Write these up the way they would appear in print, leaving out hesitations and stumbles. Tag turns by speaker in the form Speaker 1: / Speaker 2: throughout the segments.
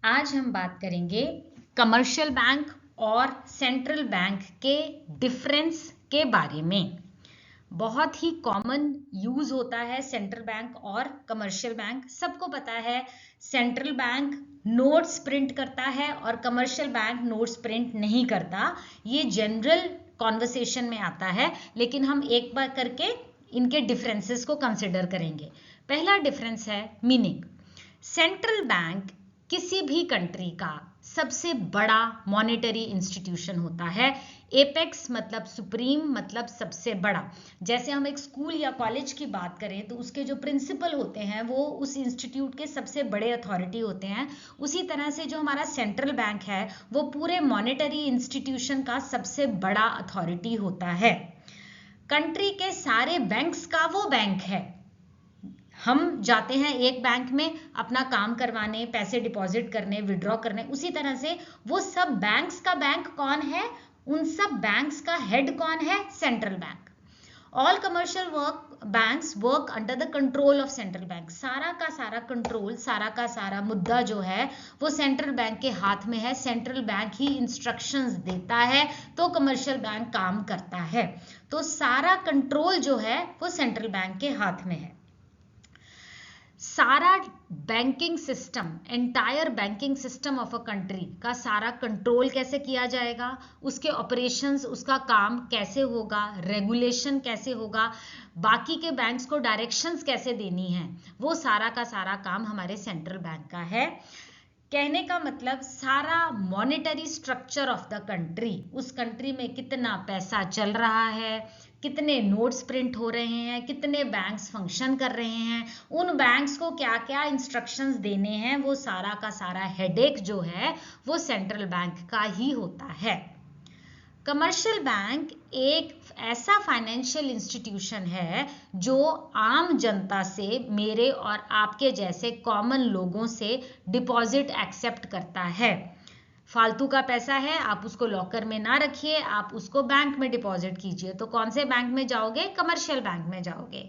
Speaker 1: आज हम बात करेंगे कमर्शियल बैंक और सेंट्रल बैंक के डिफरेंस के बारे में। बहुत ही कॉमन यूज होता है सेंट्रल बैंक और कमर्शियल बैंक। सबको पता है सेंट्रल बैंक नोट्स प्रिंट करता है और कमर्शियल बैंक नोट्स प्रिंट नहीं करता। ये जनरल कॉन्वर्सेशन में आता है, लेकिन हम एक बार करके इनके डिफरेंसेस को कंसिडर करेंगे। पहला डिफरेंस है मीनिंग। सेंट्रल बैंक किसी भी कंट्री का सबसे बड़ा मॉनेटरी इंस्टीट्यूशन होता है। एपेक्स मतलब सुप्रीम, मतलब सबसे बड़ा। जैसे हम एक स्कूल या कॉलेज की बात करें तो उसके जो प्रिंसिपल होते हैं वो उस इंस्टीट्यूट के सबसे बड़े अथॉरिटी होते हैं। उसी तरह से जो हमारा सेंट्रल बैंक है वो पूरे मॉनेटरी इंस्टीट्यूशन का सबसे बड़ा अथॉरिटी होता है। कंट्री के सारे बैंक्स का वो बैंक है। हम जाते हैं एक बैंक में अपना काम करवाने, पैसे डिपॉजिट करने, विड्रॉ करने, उसी तरह से वो सब बैंक्स का बैंक कौन है? उन सब बैंक्स का हेड कौन है? Central bank. All commercial banks work under the control of central bank. सारा का सारा कंट्रोल, सारा का सारा मुद्दा जो है वो सेंट्रल बैंक के हाथ में है। सेंट्रल बैंक ही इंस्ट्रक्शंस देता है तो कमर्शियल बैंक काम करता है। तो सारा कंट्रोल जो है वो सेंट्रल बैंक के हाथ में है। सारा banking system, entire banking system of a country का सारा कंट्रोल कैसे किया जाएगा, उसके ऑपरेशंस, उसका काम कैसे होगा, रेगुलेशन कैसे होगा, बाकी के बैंक्स को डायरेक्शंस कैसे देनी है, वो सारा का सारा काम हमारे सेंट्रल बैंक का है। कहने का मतलब सारा monetary structure of the country, उस कंट्री में कितना पैसा चल रहा है, कितने नोट्स प्रिंट हो रहे हैं, कितने बैंक्स फंक्शन कर रहे हैं, उन बैंक्स को क्या क्या इंस्ट्रक्शंस देने हैं, वो सारा का सारा हेडेक जो है वो सेंट्रल बैंक का ही होता है। कमर्शियल बैंक एक ऐसा फाइनेंशियल इंस्टीट्यूशन है जो आम जनता से, मेरे और आपके जैसे कॉमन लोगों से डिपॉजिट एक्सेप्ट करता है। फालतू का पैसा है, आप उसको लॉकर में ना रखिए, आप उसको बैंक में डिपॉजिट कीजिए। तो कौन से बैंक में जाओगे? कमर्शियल बैंक में जाओगे।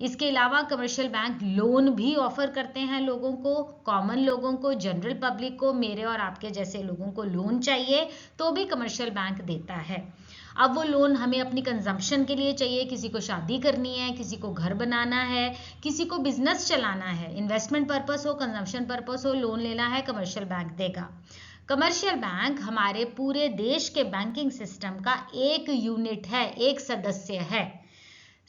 Speaker 1: इसके अलावा कमर्शियल बैंक लोन भी ऑफर करते हैं लोगों को, कॉमन लोगों को, जनरल पब्लिक को, मेरे और आपके जैसे लोगों को लोन चाहिए तो भी कमर्शियल बैंक देता है। अब वो लोन हमें अपनी कंजम्पशन के लिए चाहिए, किसी को शादी करनी है, किसी को घर बनाना है, किसी को बिजनेस चलाना है, इन्वेस्टमेंट पर्पस हो, कंजम्पशन पर्पस हो, लोन लेना है, कमर्शियल बैंक देगा। कमर्शियल बैंक हमारे पूरे देश के बैंकिंग सिस्टम का एक यूनिट है, एक सदस्य है।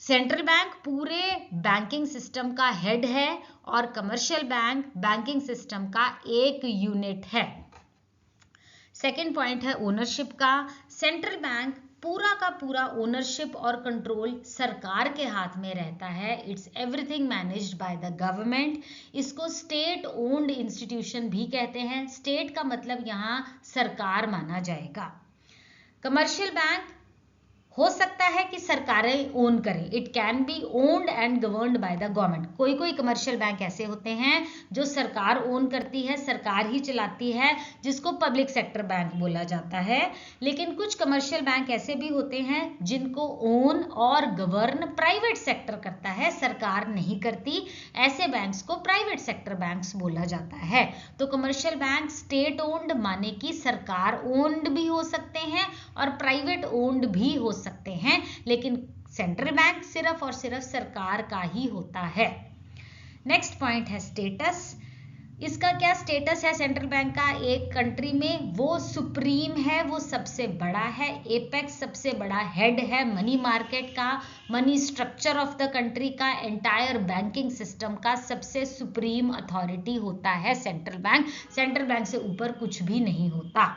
Speaker 1: सेंट्रल बैंक पूरे बैंकिंग सिस्टम का हेड है और कमर्शियल बैंक बैंकिंग सिस्टम का एक यूनिट है। सेकेंड पॉइंट है ओनरशिप का। सेंट्रल बैंक पूरा का पूरा ओनरशिप और कंट्रोल सरकार के हाथ में रहता है। It's everything managed by the government. इसको स्टेट ओन्ड इंस्टीट्यूशन भी कहते हैं। स्टेट का मतलब यहाँ सरकार माना जाएगा। कमर्शियल बैंक हो सकता है कि सरकारें ओन करें, it can be owned and governed by the government. कोई कोई कमर्शियल बैंक ऐसे होते हैं जो सरकार ओन करती है, सरकार ही चलाती है, जिसको पब्लिक सेक्टर बैंक बोला जाता है। लेकिन कुछ कमर्शियल बैंक ऐसे भी होते हैं जिनको ओन और गवर्न प्राइवेट सेक्टर करता है, सरकार नहीं करती। ऐसे बैंक्स को प्राइवेट सेक्टर बैंक्स बोला जाता है। तो कमर्शियल बैंक स्टेट ओन्ड माने कि सरकार ओन्ड भी हो सकते हैं और प्राइवेट ओन्ड भी हो सकते हैं, लेकिन सेंट्रल बैंक सिर्फ और सिर्फ सरकार का ही होता है। नेक्स्ट पॉइंट है स्टेटस। इसका क्या स्टेटस है सेंट्रल बैंक का एक कंट्री में? वो सुप्रीम है, वो सबसे बड़ा है, एपेक्स सबसे बड़ा हेड है मनी मार्केट का, money structure of the country का, एंटायर बैंकिंग सिस्टम का सबसे सुप्रीम अथॉरिटी होता है सेंट्रल बैंक। सेंट्रल बैंक से ऊपर कुछ भी नहीं होता।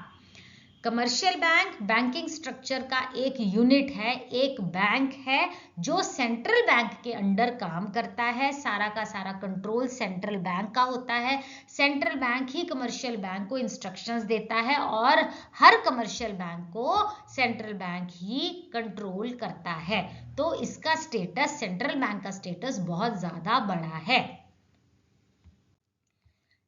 Speaker 1: कमर्शियल बैंक बैंकिंग स्ट्रक्चर का एक यूनिट है, एक बैंक है जो सेंट्रल बैंक के अंडर काम करता है। सारा का सारा कंट्रोल सेंट्रल बैंक का होता है। सेंट्रल बैंक ही कमर्शियल बैंक को इंस्ट्रक्शंस देता है और हर कमर्शियल बैंक को सेंट्रल बैंक ही कंट्रोल करता है। तो इसका स्टेटस, सेंट्रल बैंक का स्टेटस बहुत ज्यादा बड़ा है।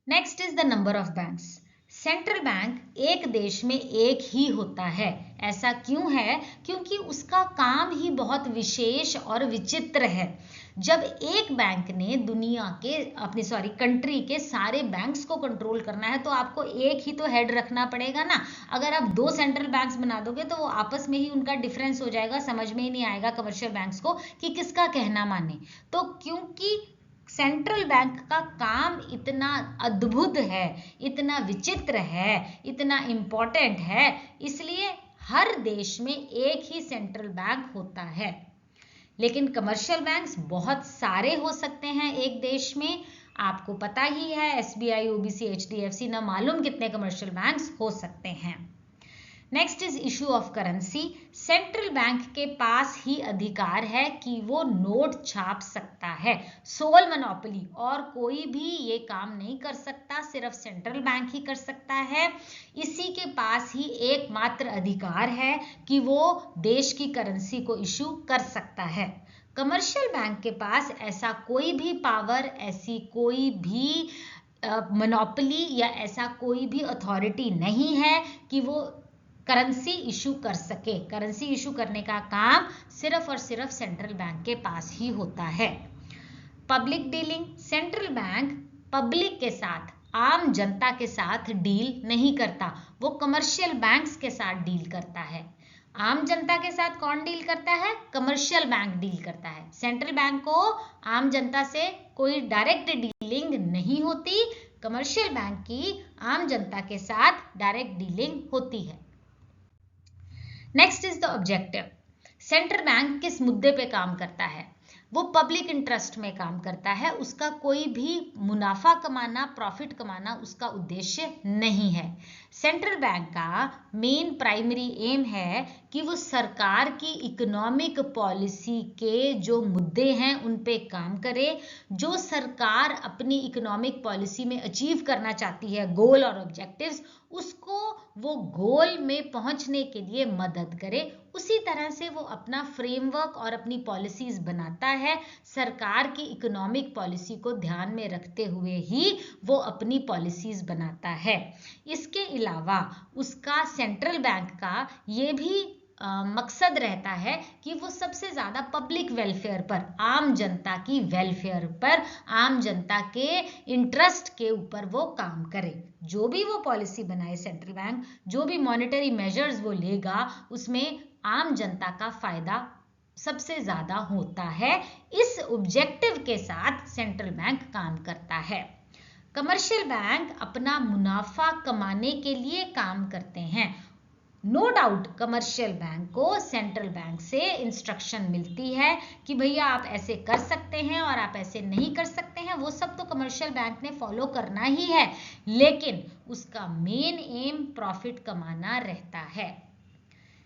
Speaker 1: Next is the number of banks. Central bank एक देश में एक ही होता है। ऐसा क्यों है? क्योंकि उसका काम ही बहुत विशेष और विचित्र है। जब एक बैंक ने दुनिया के अपनी कंट्री के सारे बैंक्स को कंट्रोल करना है तो आपको एक ही तो हेड रखना पड़ेगा ना। अगर आप दो सेंट्रल बैंक्स बना दोगे तो वो आपस में ही उनका डिफरेंस हो जाएगा, समझ में ही नहीं आएगा कमर्शियल बैंक्स को कि किसका कहना माने। तो क्योंकि सेंट्रल बैंक का काम इतना अद्भुत है, इतना विचित्र है, इतना इंपॉर्टेंट है, इसलिए हर देश में एक ही सेंट्रल बैंक होता है। लेकिन कमर्शियल बैंक्स बहुत सारे हो सकते हैं एक देश में, आपको पता ही है SBI, OBC, HDFC, न मालूम कितने कमर्शियल बैंक्स हो सकते हैं। Next is issue of currency. Central bank के पास ही अधिकार है कि वो नोट छाप सकता है, सोल मोनोपोली, और कोई भी ये काम नहीं कर सकता, सिर्फ सेंट्रल बैंक ही कर सकता है। इसी के पास ही एकमात्र अधिकार है कि वो देश की करेंसी को इशू कर सकता है। कमर्शियल बैंक के पास ऐसा कोई भी पावर, ऐसी कोई भी मोनोपोली या ऐसा कोई भी अथॉरिटी नहीं है कि वो करेंसी इशू कर सके। करेंसी इशू करने का काम सिर्फ और सिर्फ सेंट्रल बैंक के पास ही होता है। Public dealing. Central bank public के साथ, आम जनता के साथ डील नहीं करता, वो कमर्शियल बैंक्स के साथ डील करता है। आम जनता के साथ कौन डील करता है? कमर्शियल बैंक डील करता है। सेंट्रल बैंक को आम जनता से कोई डायरेक्ट डीलिंग नहीं होती, कमर्शियल बैंक की आम जनता के साथ डायरेक्ट डीलिंग होती है। Next is the objective. Central bank किस मुद्दे पे काम करता है? वो पब्लिक इंटरेस्ट में काम करता है, उसका कोई भी मुनाफा कमाना, प्रॉफिट कमाना उसका उद्देश्य नहीं है। सेंट्रल बैंक का मेन प्राइमरी एम है कि वो सरकार की इकोनॉमिक पॉलिसी के जो मुद्दे हैं उन पे काम करे, जो सरकार अपनी इकोनॉमिक पॉलिसी में अचीव करना चाहती है, गोल और ऑब्जेक्टिव्स, उसको वो गोल में पहुंचने के लिए मदद करे। उसी तरह से वो अपना फ्रेमवर्क और अपनी पॉलिसीज बनाता है, सरकार की इकोनॉमिक पॉलिसी को ध्यान में रखते हुए ही वो अपनी पॉलिसीज बनाता है। इसके अलावा उसका सेंट्रल बैंक का ये भी मकसद रहता है कि वो सबसे ज्यादा पब्लिक वेलफेयर पर, आम जनता की वेलफेयर पर, आम जनता के इंटरेस्ट के ऊपर वो काम करे। जो भी वो पॉलिसी बनाए सेंट्रल बैंक, जो भी मॉनेटरी मेजर्स वो लेगा, उसमें आम जनता का फायदा सबसे ज्यादा होता है। इस ऑब्जेक्टिव के साथ सेंट्रल बैंक काम करता है। कमर्शियल बैंक अपना मुनाफा कमाने के लिए काम करते हैं। नो डाउट कमर्शियल बैंक को सेंट्रल बैंक से इंस्ट्रक्शन मिलती है कि भैया आप ऐसे कर सकते हैं और आप ऐसे नहीं कर सकते हैं, वो सब तो कमर्शियल बैंक ने फॉलो करना ही है, लेकिन उसका मेन एम प्रॉफिट कमाना रहता है।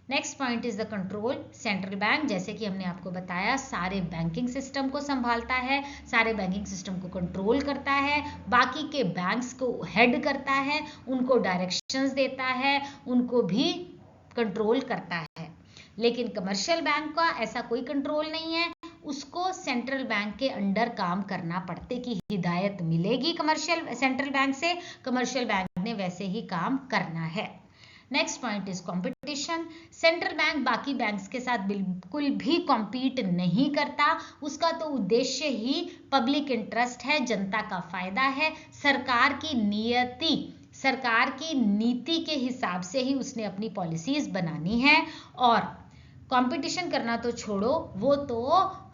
Speaker 1: Next point is the control. Central bank, जैसे कि हमने आपको बताया, सारे बैंकिंग सिस्टम को संभालता है, सारे बैंकिंग सिस्टम को कंट्रोल करता है, बाकी के बैंक्स को हेड करता है, उनको डायरेक्शंस देता है, उनको भी कंट्रोल करता है। लेकिन कमर्शियल बैंक का ऐसा कोई कंट्रोल नहीं है, उसको सेंट्रल बैंक के अंडर काम करना पड़ते की हिदायत मिलेगी कमर्शियल सेंट्रल बैंक से, कमर्शियल बैंक ने वैसे ही काम करना है। Next point is competition. Central bank बाकी बैंक्स के साथ बिल्कुल भी कॉम्पीट नहीं करता, उसका तो उद्देश्य ही पब्लिक इंटरेस्ट है, जनता का फायदा है, सरकार की नीति के हिसाब से ही उसने अपनी पॉलिसीज बनानी है। और कंपटीशन करना तो छोड़ो, वो तो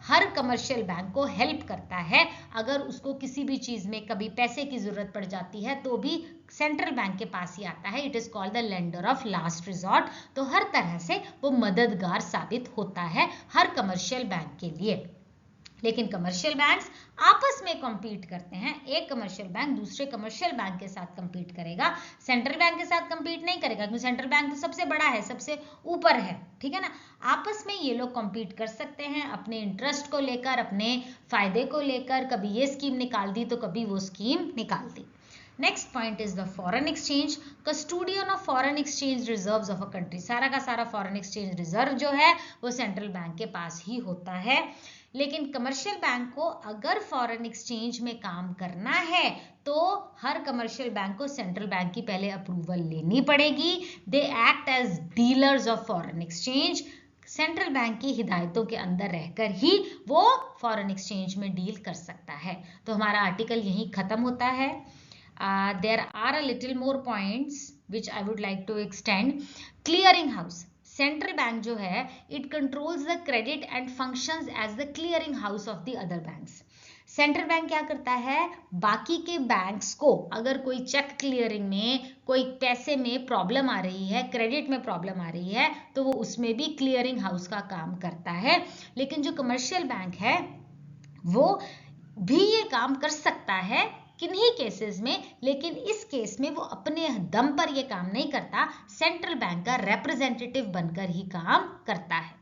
Speaker 1: हर कमर्शियल बैंक को हेल्प करता है। अगर उसको किसी भी चीज में कभी पैसे की जरूरत पड़ जाती है तो भी सेंट्रल बैंक के पास ही आता है। It is called the lender of last resort. तो हर तरह से वो मददगार साबित होता है हर कमर्शियल बैंक के लिए। लेकिन कमर्शियल बैंक्स आपस में कम्पीट करते हैं, एक कमर्शियल बैंक दूसरे कमर्शियल बैंक के साथ कम्पीट करेगा, सेंट्रल बैंक के साथ कम्पीट नहीं करेगा, क्योंकि सेंट्रल बैंक तो सबसे बड़ा है, सबसे ऊपर है, ठीक है ना। आपस में ये लोग कम्पीट कर सकते हैं अपने इंटरेस्ट को लेकर, अपने फायदे को लेकर, कभी ये स्कीम निकाल दी तो कभी वो स्कीम निकाल दी। Next point is the foreign exchange. Custodian of foreign exchange reserves of a country. सारा का सारा फॉरेन एक्सचेंज रिजर्व जो है वो सेंट्रल बैंक के पास ही होता है। लेकिन कमर्शियल बैंक को अगर फॉरेन एक्सचेंज में काम करना है तो हर कमर्शियल बैंक को सेंट्रल बैंक की पहले अप्रूवल लेनी पड़ेगी। They act as dealers of foreign exchange. Central bank की हिदायतों के अंदर रहकर ही वो फॉरेन एक्सचेंज में डील कर सकता है। तो हमारा आर्टिकल यहीं खत्म होता है। There are a little more points which I would like to extend. Clearing house, central bank जो है it controls the credit and functions as the clearing house of the other banks. Central bank क्या करता है, बाकी के banks को अगर कोई चेक क्लियरिंग में, कोई पैसे में प्रॉब्लम आ रही है, क्रेडिट में प्रॉब्लम आ रही है, तो वो उसमें भी क्लियरिंग हाउस का काम करता है। लेकिन जो कमर्शियल बैंक है वो भी ये काम कर सकता है किन्हीं केसेस में, लेकिन इस केस में वो अपने दम पर ये काम नहीं करता, सेंट्रल बैंक का रिप्रेजेंटेटिव बनकर ही काम करता है।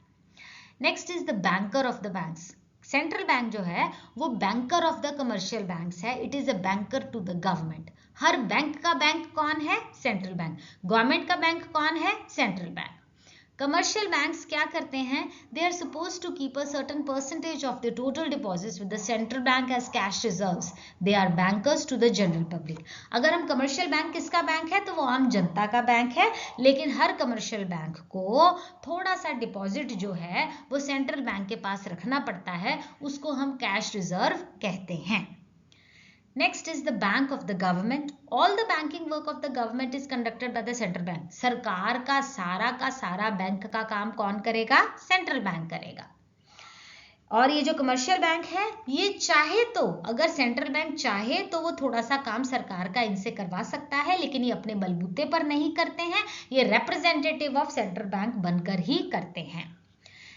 Speaker 1: Next is the banker of the banks. Central bank जो है वो banker of the commercial banks है। It is a banker to the government. हर बैंक का बैंक कौन है, सेंट्रल बैंक। गवर्नमेंट का बैंक कौन है, सेंट्रल बैंक। कमर्शियल बैंक्स क्या करते हैं, they are suppose to keep a certain percentage of the total deposits with the central bank as cash reserves. They are bankers to the general public. अगर हम commercial bank किसका bank है, तो वो आम जनता का बैंक है, लेकिन हर कमर्शियल बैंक को थोड़ा सा डिपॉजिट जो है वो सेंट्रल बैंक के पास रखना पड़ता है, उसको हम कैश रिजर्व कहते हैं। Next is the bank of the government. All the banking work of the government is conducted by the central bank. सरकार का सारा बैंक का काम कौन करेगा, सेंट्रल बैंक करेगा। और ये जो कमर्शियल बैंक है ये चाहे तो, अगर सेंट्रल बैंक चाहे तो वो थोड़ा सा काम सरकार का इनसे करवा सकता है, लेकिन ये अपने बलबूते पर नहीं करते हैं, ये रिप्रेजेंटेटिव ऑफ सेंट्रल बैंक बनकर ही करते हैं।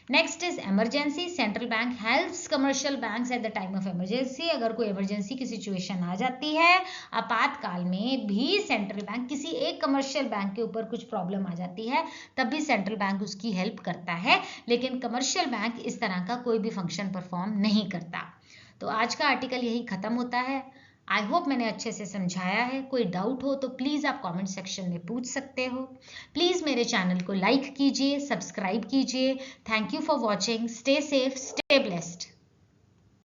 Speaker 1: Next is emergency. Central bank helps commercial banks at the time of emergency. अगर कोई इमरजेंसी की सिचुएशन आ जाती है, आपातकाल में भी सेंट्रल बैंक, किसी एक कमर्शियल बैंक के ऊपर कुछ प्रॉब्लम आ जाती है, तब भी सेंट्रल बैंक उसकी हेल्प करता है, लेकिन कमर्शियल बैंक इस तरह का कोई भी फंक्शन परफॉर्म नहीं करता। तो आज का आर्टिकल यही खत्म होता है। आई होप मैंने अच्छे से समझाया है। कोई डाउट हो तो प्लीज़ आप कमेंट सेक्शन में पूछ सकते हो। प्लीज़ मेरे चैनल को लाइक कीजिए, सब्सक्राइब कीजिए। Thank you for watching. Stay safe, stay blessed.